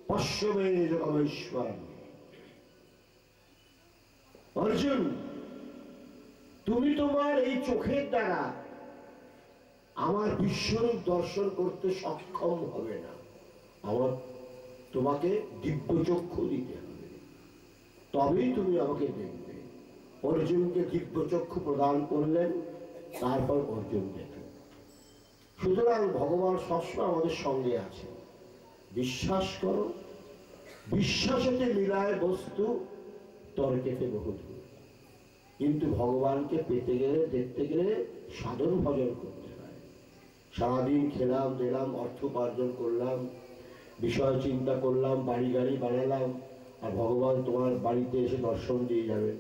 পশ্যমে জগমেশ্বরম। অর্জুন, তুমি তোমার এই চোখের দ্বারা আমার বিশ্বরূপ দর্শন করতে সক্ষম হবে না, আমার তোমাকে দিব্য চক্ষু দিতে হবে, তবেই তুমি আমাকে দেখবে। অর্জুনকে দিব্য চক্ষু প্রদান করলেন, তারপর অর্জুন দেখলেন। সুতরাং ভগবান সবসময় আমাদের সঙ্গে আছে। বিশ্বাস করো, বিশ্বাসেতে মিলায় বস্তু, তর্কেতে বহুদূর। কিন্তু ভগবানকে পেতে গেলে, দেখতে গেলে সাধন ভজন করতে হয়। সারাদিন খেলাম দিলাম, অর্থ উপার্জন করলাম, বিষয় চিন্তা করলাম, বাড়ি গাড়ি বানালাম, আর ভগবান তোমার বাড়িতে এসে দর্শন দিয়ে যাবে,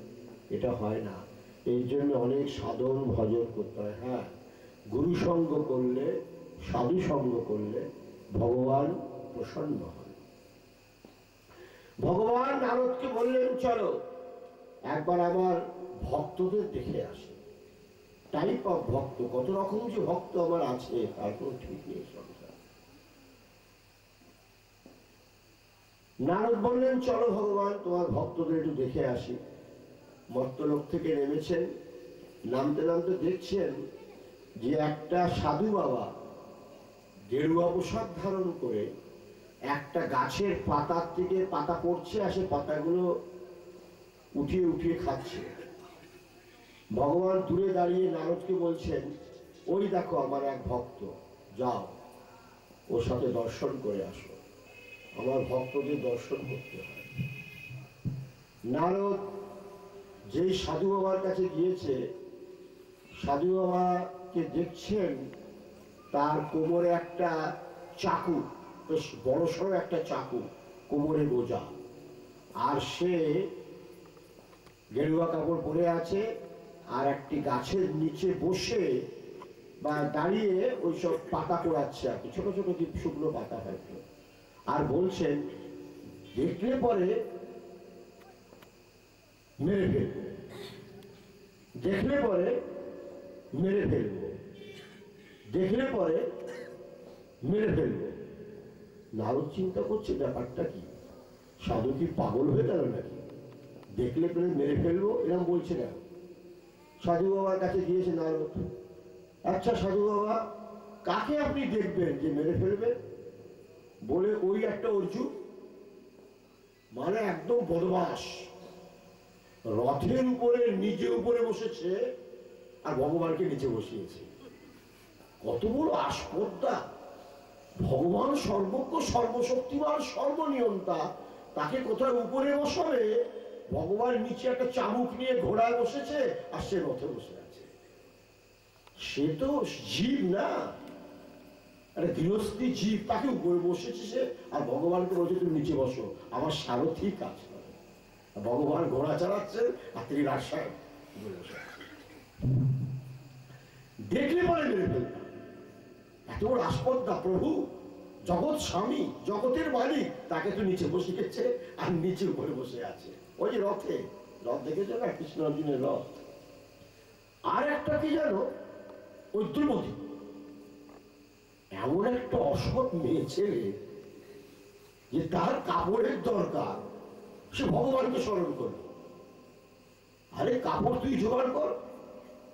এটা হয় না। এই জন্য অনেক সাধন ভজন করতে হয়। হ্যাঁ, গুরু সঙ্গ করলে, সাধু সঙ্গ করলে ভগবান প্রসন্ন হয়। ভগবান নারদকে বললেন, চলো একবার আমার ভক্তদের দেখে আসে। টাইপ অফ ভক্ত, কত রকম যে ভক্ত আমার আছে তার কোনো ঠিক নেই সংসার। নারদ বললেন, চলো ভগবান তোমার ভক্তদের একটু দেখে আসি। মর্তলোক থেকে নেমেছেন, নামতে নামতে দেখছেন যে একটা সাধু বাবা গেরুয়া পোশাক ধারণ করে একটা গাছের পাতার থেকে পাতা পড়ছে, আর সে পাতাগুলো উঠিয়ে উঠিয়ে খাচ্ছে। ভগবান দূরে দাঁড়িয়ে নারদকে বলছেন, ওই দেখো আমার এক ভক্ত, যাও ওর সাথে দর্শন করে আসো। আমার ভক্তদের দর্শন করতে হয়। নারদ যেই সাধু বাবার কাছে গিয়েছে, সাধু বাবাকে দেখছেন তার কোমরে একটা চাকু, বেশ বড়সড় একটা চাকু কোমরে বোঝা, আর সে গেরুয়া কাপড় পরে আছে, আর একটি গাছের নিচে বসে বা দাঁড়িয়ে ওইসব পাতা পোড়াচ্ছে, আর কি ছোট ছোট শুকনো পাতা হয়তো, আর বলছেন দেখলে পরে মেরে ফেলবো, দেখলে পরে মেরে ফেলবো, দেখলে পরে মেরে ফেলবো। নারদ চিন্তা করছে ব্যাপারটা কি, সাধু কি পাগল হয়ে গেল নাকি, দেখলে পরে মেরে ফেলবো এরকম বলছে না। সাধু বাবার কাছে গিয়েছে নারদ, আচ্ছা সাধু বাবা, কাকে আপনি দেখবেন যে মেরে ফেলবেন? বলে ওই একটা অর্জুন, মানে একদম বদমাস, রথের উপরে নিজে উপরে বসেছে আর ভগবানকে নিচে বসিয়েছে। কত বড় আস্পর্ধা! ভগবান সর্বজ্ঞ, সর্বশক্তিমান, সর্বনিয়ন্তা, তাকে কোথায় উপরে বসাবে, ভগবান নিচে একটা চাবুক নিয়ে ঘোড়ায় বসেছে আর সে রথে বসে আছে। সে তো জীব না, একটা গৃহস্থী জীব, তাকে উপরে বসেছে সে, আর ভগবানকে বলছে তুমি নিচে বসো, আমার সারথি কাজ করে। ভগবান ঘোড়া চালাচ্ছে আর তিনি রাজসাহেব দেখলে পরে মেরে ফেলতাম। এত বড় আস্পর্ধা! প্রভু জগৎ স্বামী, জগতের মালিক, তাকে তো নিচে বসে গেছে আর নিচে উপরে বসে আছে। ওই যে রথে, রথ দেখেছো না, কৃষ্ণ অর্জুনের রথ। আর একটা কি জানো, ওই দ্রৌপদী এমন একটা অসৎ মেয়ে ছেলে যে তার কাপড়ের দরকার, সে ভগবানকে স্মরণ করবে। আরে কাপড় তুই জোগাড় কর,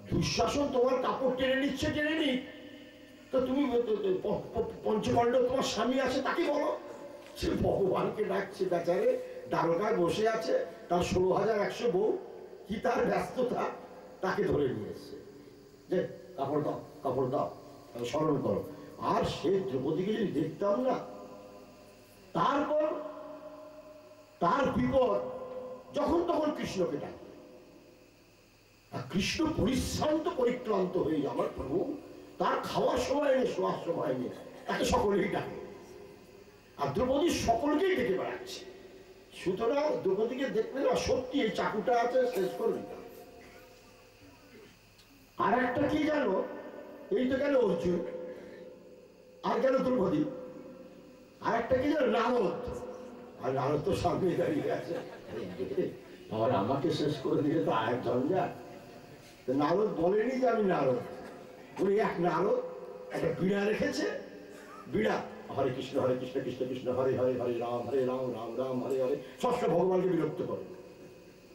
দুঃশাসন তোমার কাপড় টেনে নিচ্ছে, টেনে নিক, তো তুমি পঞ্চপাণ্ডব তোমার স্বামী আছে তাকে বলো। সে ভগবানকে ডাকছে, বেচারে দ্বারকায় বসে আছে, তার 16,100 বউ, কি তার ব্যস্ততা, তাকে ধরে নিয়ে এসছে যে কাপড় দাও, কাপড় দাও, স্মরণ করো। আর সে দ্রৌপদীকে যদি দেখতাম না, তারপর তার বিপদ, যখন তখন কৃষ্ণকে ডাকে, আর কৃষ্ণ পরিশ্রান্ত পরিক্রান্ত হয়ে যায়, আমার প্রভু তার খাওয়ার সময় নেই, শোয়ার সময় নেই, তাকে সকলেই ডাকে, আর দ্রৌপদী সকলকেই ডেকে বেড়াচ্ছে। সুতরাং দ্রৌপদীকে দেখলে না, সত্যি এই চাকুটা আছে, শেষ করে দিতাম। আর একটা কি জানো, এই তো গেল অর্জুন, আর গেল দ্রৌপদী, আর একটা কি জানো, নারদ। আর নারদ তো সামনে দাঁড়িয়ে আছে, আবার আমাকে শেষ করে দিলে তো আরেক ঝঞ্ঝাট। নারদ বলেনি যে আমি নারদ, উনি এক নারদ, একটা বীণা রেখেছে, বীণা হরে কৃষ্ণ কৃষ্ণ কৃষ্ণ হরে হরে, হরে রাম রাম রাম হরে হরে। সবসময় ভগবানকে বিরক্ত করে।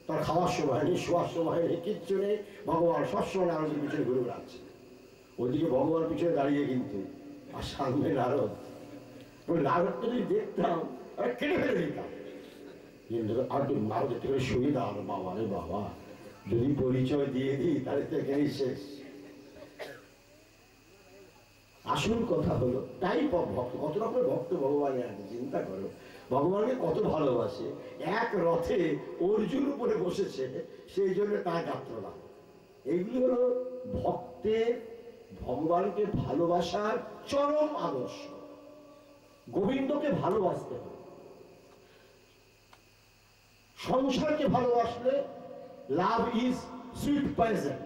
তার খাওয়ার সময় নেই, শোয়ার সময় নেই, কিচ্ছু নেই। ভগবান সবসময় নারদের পিছনে ঘুরে বেড়াচ্ছে। ওইদিকে ভগবান পিছনে দাঁড়িয়ে কিন্তু, আর সামনে নারদ। নারদকে যদি দেখতাম কেটে ফেলে দিতাম। কিন্তু আর নারদের থেকে শুয়ে দাও বাবা রে বাবা, যদি পরিচয় দিয়ে দিই তাহলে তো এখানেই শেষ। আসল কথা হলো, তাই ভক্ত কত রকমের ভক্ত ভগবানের আছে চিন্তা করো। ভগবানকে কত ভালোবাসে, এক রথে অর্জুন উপরে বসেছে, সেই জন্য তার যাত্রা। এইগুলি হলো ভক্তের ভগবানকে ভালোবাসার চরম আদর্শ। গোবিন্দকে ভালোবাসতে হবে। সংসারকে ভালোবাসলে লাভ ইজ সুইট পয়জন।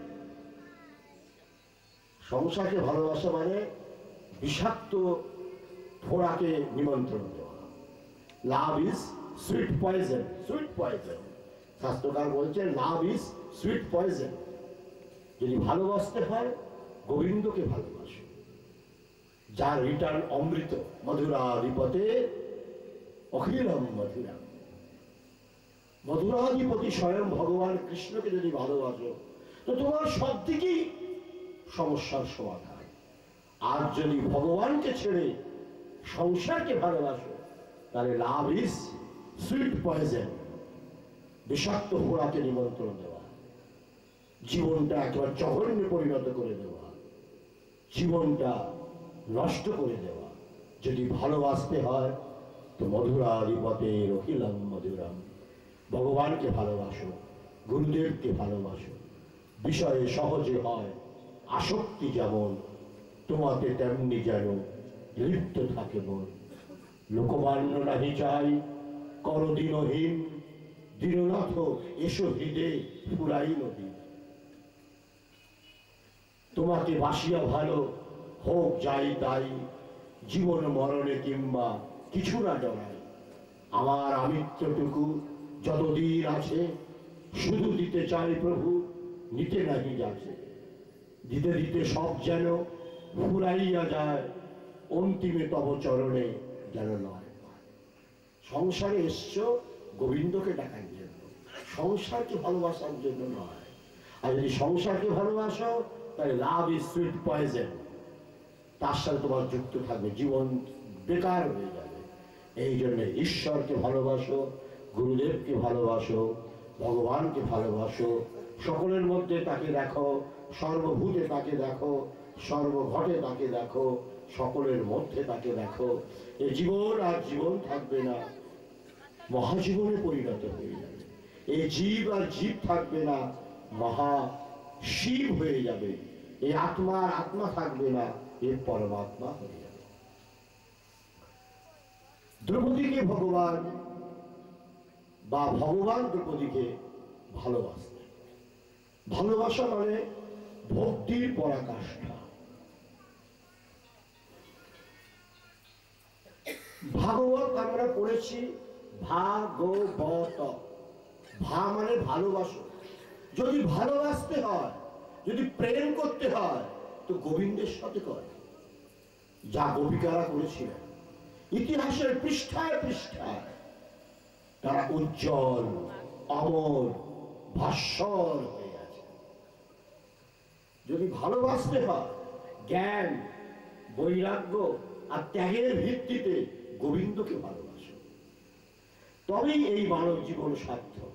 সংসারকে ভালোবাসা মানে বিষাক্ত ফোড়াকে নিমন্ত্রণ দেওয়া। Love is sweet poison, sweet poison. শাস্ত্রকার বলছেন লাভ ইজ সুইট পয়জন। যদি ভালোবাসতে হয় গোবিন্দকে ভালোবাসো, যার রিটার্ন অমৃত। মধুরাধিপতে অখিলম মধুরা। মধুরাধিপতি স্বয়ং ভগবান কৃষ্ণকে যদি ভালোবাসো তো তোমার সব দিকেই সমস্যার সমাধান। আর যদি ভগবানকে ছেড়ে সংসারকে ভালোবাসো তাহলে লাভ ইজ সুইট পয়জন, বিষাক্ত ফোড়াকে নিমন্ত্রণ দেওয়া, জীবনটা একেবারে জঘন্যে পরিণত করে দেওয়া, জীবনটা নষ্ট করে দেওয়া। যদি ভালোবাসতে হয় তো মধুরাধিপতে অখিলম মধুরাম। ভগবানকে ভালোবাসো, গুরুদেবকে ভালোবাসো। বিষয়ে সহজে হয় আসক্তি, যেমন তোমাতে তেমনি যেন লিপ্ত থাকে মন। লোকমান্য নাহি চাই করদিনহীন, দীননাথ এসো হৃদে ফুরাই নদী। তোমাকে বাসিয়া ভালো হোক যাই তাই, জীবন মরণে কিংবা কিছু না ডরাই। আমার আমিত্বটুকু যতদিন আছে শুধু দিতে চাই প্রভু, নিতে নাহি যাচ্ছে। দিতে দিতে সব যেন ফুরাইয়া যায়, অন্তিমে তব চরণে যেন নয়। সংসারে এসছো গোবিন্দকে ডাকার জন্য, সংসারকে ভালোবাসার জন্য নয়। আর যদি সংসারকে ভালোবাসো তাহলে লাভ ইজ সুইট পয়জন, তার সাথে তোমার যুক্ত থাকবে, জীবন বেকার হয়ে যাবে। এই জন্য ঈশ্বরকে ভালোবাসো, গুরুদেবকে ভালোবাসো, ভগবানকে ভালোবাসো। সকলের মধ্যে তাকে দেখো, সর্বভূতে তাকে দেখো, সর্বঘটে তাকে দেখো, সকলের মধ্যে তাকে দেখো। এই জীবন আর জীবন থাকবে না, মহাজীবনে পরিণত হয়ে যাবে। এই জীব আর জীব থাকবে না, মহা শিব হয়ে যাবে। এই আত্মা আর আত্মা থাকবে না, এ পরমাত্মা হয়ে যাবে। দ্রৌপদীকে ভগবান বা ভগবান দ্রৌপদীকে ভালোবাসতেন। ভালোবাসা মানে ভক্তির পরাকাষ্ঠা। ভাগবত আমরা পড়েছি ভাগবত। ভা মানে ভালোবাসো। যদি ভালোবাসতে হয়, যদি প্রেম করতে হয় তো গোবিন্দের সাথে করে, যা গোপিকারা করেছিলেন। ইতিহাসের পৃষ্ঠায় পৃষ্ঠায় তারা উজ্জ্বল অমর ভাস্বর হয়ে আছে। যদি ভালোবাসতে হয় জ্ঞান বৈরাগ্য আর ত্যাগের ভিত্তিতে গোবিন্দকে ভালোবাসো, তবেই এই মানব জীবন সার্থক।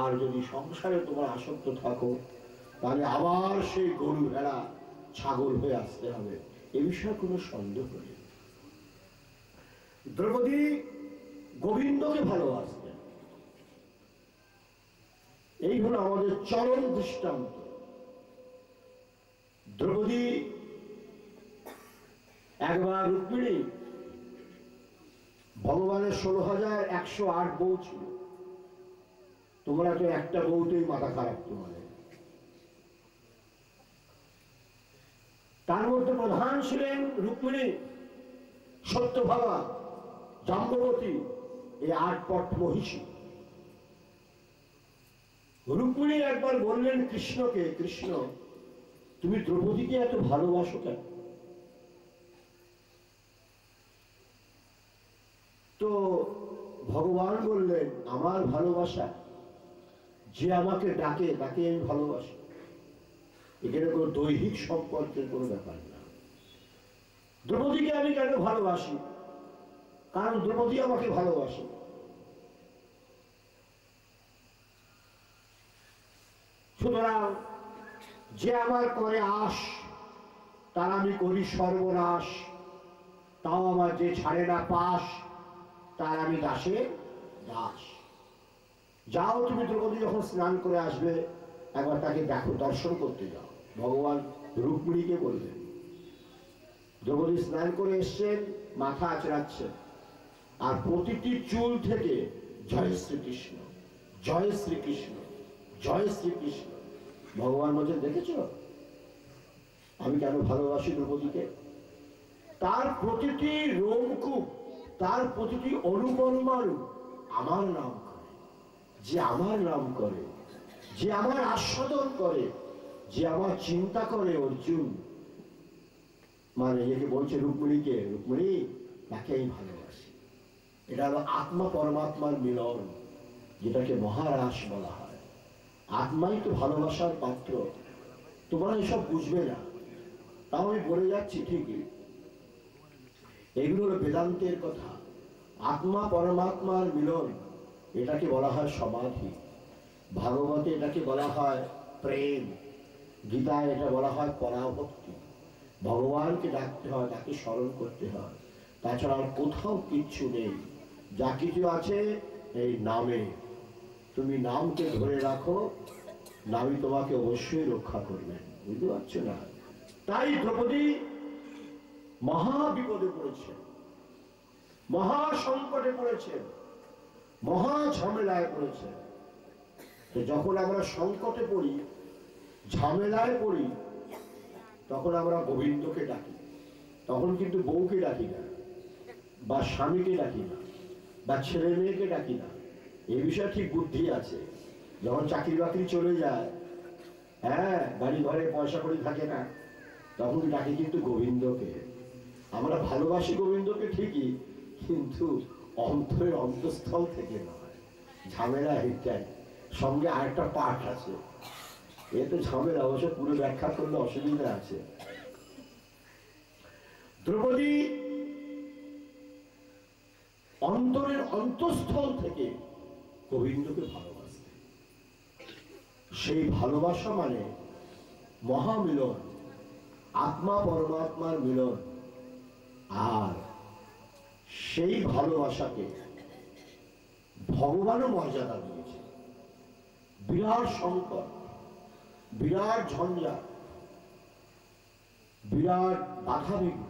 আর যদি সংসারে তোমার আসক্ত থাকো তাহলে আবার সেই গরু ভেড়া ছাগল হয়ে আসতে হবে, এ বিষয়ে কোনো সন্দেহ নেই। দ্রৌপদী গোবিন্দকে ভালোবাসতেন। এই হলো আমাদের চরম দৃষ্টান্ত। দ্রৌপদী একবার রুক্মিণী, ভগবানের 16,108 বউ ছিল, তোমরা তো একটা বউতেই মাথা খারাপ তোমাদের। তার মধ্যে প্রধান ছিলেন রুক্মিণী, সত্যভামা, জাম্ববতী, এই 8 পট মহিষী। রুক্মিণী একবার বললেন কৃষ্ণকে, কৃষ্ণ তুমি দ্রৌপদীকে এত ভালোবাসো কেন? তো ভগবান বললেন, আমার ভালোবাসা, যে আমাকে ডাকে তাকে আমি ভালোবাসি। এখানে কোনো দৈহিক সম্পর্কের কোনো ব্যাপার না। দ্রৌপদীকে আমি কেন ভালোবাসি? কারণ দ্রৌপদী আমাকে ভালোবাসে। সুতরাং যে আমার করে আশ, তার আমি করি সর্বনাশ। তাও আমার যে ছাড়ে না পাশ, তার আমি দাসের দাস। যাও তুমি দ্রৌপদী যখন স্নান করে আসবে, একবার তাকে দেখো, দর্শন করতে যাও। ভগবান রুক্মিণীকে বললেন। দ্রৌপদী স্নান করে এসছেন, মাথা আঁচড়াচ্ছেন, আর প্রতিটি চুল থেকে জয় শ্রীকৃষ্ণ, জয় শ্রীকৃষ্ণ, জয় শ্রীকৃষ্ণ। ভগবান বলছেন, দেখেছ আমি কেন ভালোবাসি দ্রৌপদীকে? তার প্রতিটি রোমকূপ, তার প্রতিটি অনুপরমাণু আমার নাম করে। যে আমার নাম করে, যে আমার আস্বাদন করে, যে আমার চিন্তা করে, অর্জুন মানে একে বলছে রুক্মিণীকে, রুক্মিণী তাকে আমি ভালোবাসি। এটা হলো আত্মা পরমাত্মার মিলন, যেটাকে মহারাস বলা হয়। আত্মাই তো ভালোবাসার পাত্র। তোমরা এসব বুঝবে না, তাও আমি বলে যাচ্ছি ঠিকই। এগুলো হলো বেদান্তের কথা। আত্মা পরমাত্মার মিলন, এটাকে বলা হয় সমাধি। ভাগবতে এটাকে বলা হয় প্রেম। গীতায় এটা বলা হয় পরাভক্তি। ভগবানকে ডাকতে হয়, তাকে স্মরণ করতে হয়, তাছাড়া আর কোথাও কিচ্ছু নেই। যা কিছু আছে এই নামে। তুমি নামকে ধরে রাখো, নামই তোমাকে অবশ্যই রক্ষা করবেন। বুঝতে পারছো না? তাই দ্রৌপদী মহা বিপদে পড়েছেন, মহা সংকটে পড়েছেন, মহা ঝামেলায় পড়েছেন। তো যখন আমরা সংকটে পড়ি, ঝামেলায় পড়ি, তখন আমরা গোবিন্দকে ডাকি। তখন কিন্তু বউকে ডাকি না, বা স্বামীকে ডাকি না, বা ছেলে মেয়েকে ডাকি না। এই বিষয়ে ঠিক বুদ্ধি আছে। যখন চাকরি বাকরি চলে যায়, হ্যাঁ, বাড়ি ঘরে পয়সা কড়ি থাকে না, তখন ডাকি কিন্তু গোবিন্দকে। আমরা ভালোবাসি গোবিন্দকে ঠিকই, কিন্তু অন্তরের অন্তঃস্থল থেকে নয়। ঝামেলা এইটাই। সঙ্গে আরেকটা পাঠ আছে, এ তো ঝামেলা, অবশ্য পুরো ব্যাখ্যা করলে অসুবিধা আছে। দ্রৌপদী অন্তরের অন্তঃস্থল থেকে গোবিন্দকে ভালোবাসে। সেই ভালোবাসা মানে মহামিলন, আত্মা পরমাত্মার মিলন। আর সেই ভালোবাসাকে ভগবানও মর্যাদা দিয়েছে। বিরাট সংকট, বিরাট ঝঞ্ঝাট, বিরাট বাধাবিঘ্ন।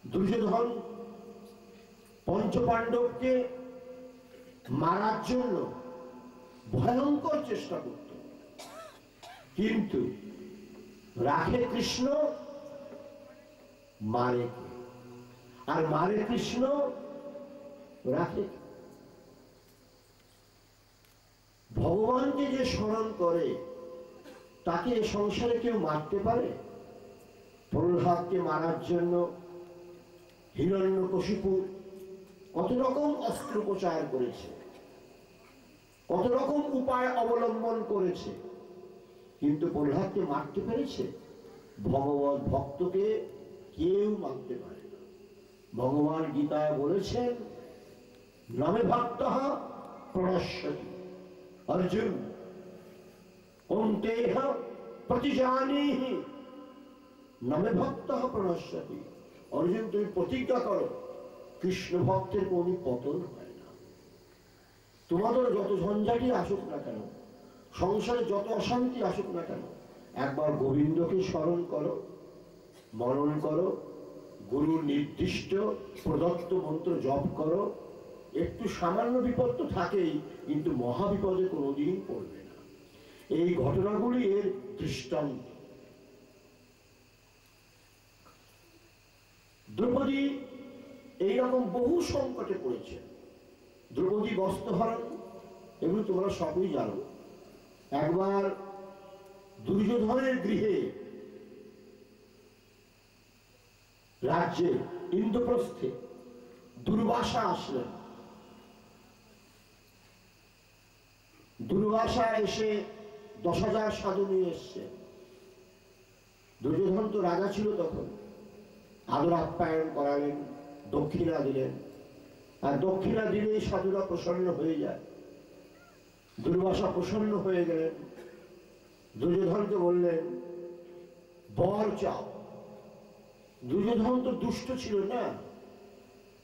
দুর্যোধন পঞ্চপাণ্ডবকে মারার জন্য ভয়ঙ্কর চেষ্টা করত, কিন্তু রাখে কৃষ্ণ, মারে কে? আর মারে কৃষ্ণ, রাখে। ভগবানকে যে স্মরণ করে, তাকে সংসারে কেউ মারতে পারে? প্রহ্লাদকে মারার জন্য হিরণ্যকশিপু কত রকম অস্ত্রোপচার করেছে, কত রকম উপায় অবলম্বন করেছে, কিন্তু প্রহ্লাদকে মারতে পেরেছে? ভগবত ভক্তকে কেউ মারতে পারে না। ভগবান গীতায় বলেছেন, নামে ভক্তঃ প্রণশ্যতি। অর্জুন কৌন্তেয় প্রতিজানীহি নামে ভক্তঃ প্রণশ্যতি। অর্জুন, তুমি প্রতিজ্ঞা করো, কৃষ্ণ ভক্তের কোন পতন হয় না। তোমাদের যত ঝঞ্ঝাটি আসুক না কেন, সংসারে যত অশান্তি আসুক না কেন, একবার গোবিন্দকে স্মরণ করো, মনন করো, গুরুর নির্দিষ্ট প্রদত্ত মন্ত্র জপ করো। একটু সামান্য বিপদ তো থাকেই, কিন্তু মহাবিপদে কোনোদিন পড়বে না। এই ঘটনাগুলি এর দৃষ্টান্ত। দ্রৌপদী এইরকম বহু সংকটে পড়েছে। দ্রৌপদী বস্ত্রহরণ, এগুলো তোমরা সবই জানো। একবার দুর্যোধনের গৃহে, রাজ্যে ইন্দ্রপ্রস্থে দুর্বাসা আসলেন। দুর্বাসা এসে 10,000 সাধু নিয়ে এসছে। দুর্যোধন তো রাজা ছিল তখন, আদর আপ্যায়ন করালেন, দক্ষিণা দিলেন, আর দক্ষিণা দিলে সাধুরা প্রসন্ন হয়ে যায়। দুর্বাসা প্রসন্ন হয়ে গেলেন, দুর্যোধনকে বললেন বর চাও। দুর্যোধন তো দুষ্ট ছিল না,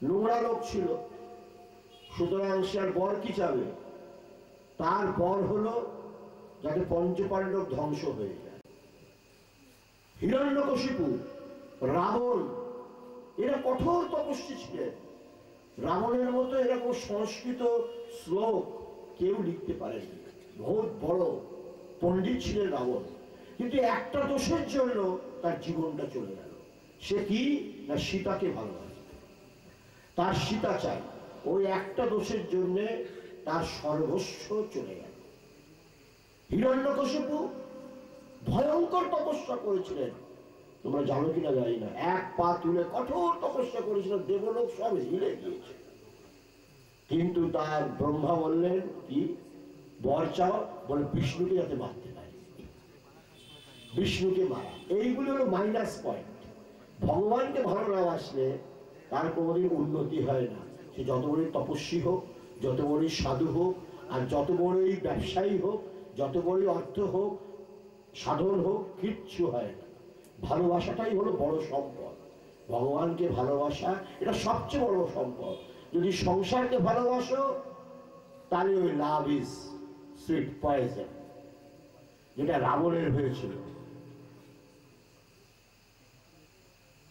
নোংরা লোক ছিল, সুতরাং সে আর বর কি চাবে? তার বর হলো যাতে পঞ্চপাণ্ডব ধ্বংস হয়ে যায়। হিরণ্যকশিপু, রাবণ, এরা কঠোর তপস্বী ছিলেন। রাবণের মতো এরকম সংস্কৃত শ্লোক কেউ লিখতে পারেনি। বহুত বড় পণ্ডিত ছিলেন রাবণ, কিন্তু একটা দোষের জন্য তার জীবনটা চলে গেল। সে কি না, সীতাকে ভালোবাসে, তার সীতা চাই। ওই একটা দোষের জন্য তার সর্বস্ব চলে গেল। হিরণ্যকশিপু ভয়ঙ্কর তপস্যা করেছিলেন, তোমরা জানো কিনা জানি না। এক পা তুলে কঠোর তপস্যা করেছিল, দেবলোক সব হিলে গিয়েছে। কিন্তু তার ব্রহ্মা বললেন কি, বর চাও, বলে বিষ্ণুকে যাতে মারতে পারি, বিষ্ণুকে মারা। এইগুলো হলো মাইনাস পয়েন্ট। ভগবানকে ভালো না বাসলে তার কোনোদিন উন্নতি হয় না। সে যত বড়ই তপস্বী হোক, যত বড়ই সাধু হোক, আর যত বড়ই ব্যবসায়ী হোক, যত বড়ই অর্থ হোক, সাধন হোক, কিচ্ছু হয় না। ভালোবাসাটাই হলো বড় সম্পদ। ভগবানকে ভালোবাসা এটা সবচেয়ে বড় সম্পদ। যদি সংসারকে ভালোবাসো তাহলে ওই লাভ ইজ সুইট পয়জন, যেটা রাবণের হয়েছিল।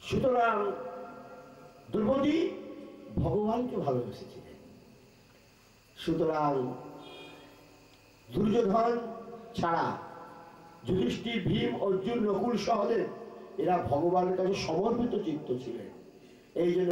সুতরাং দ্রৌপদী ভগবানকে ভালোবেসেছিলেন। সুতরাং দুর্যোধন ছাড়া যুধিষ্ঠির, ভীম, অর্জুন, নকুল, সহদেব এরা ভগবানের কাছে সমর্পিত চিত্ত ছিলেন। এই জন্য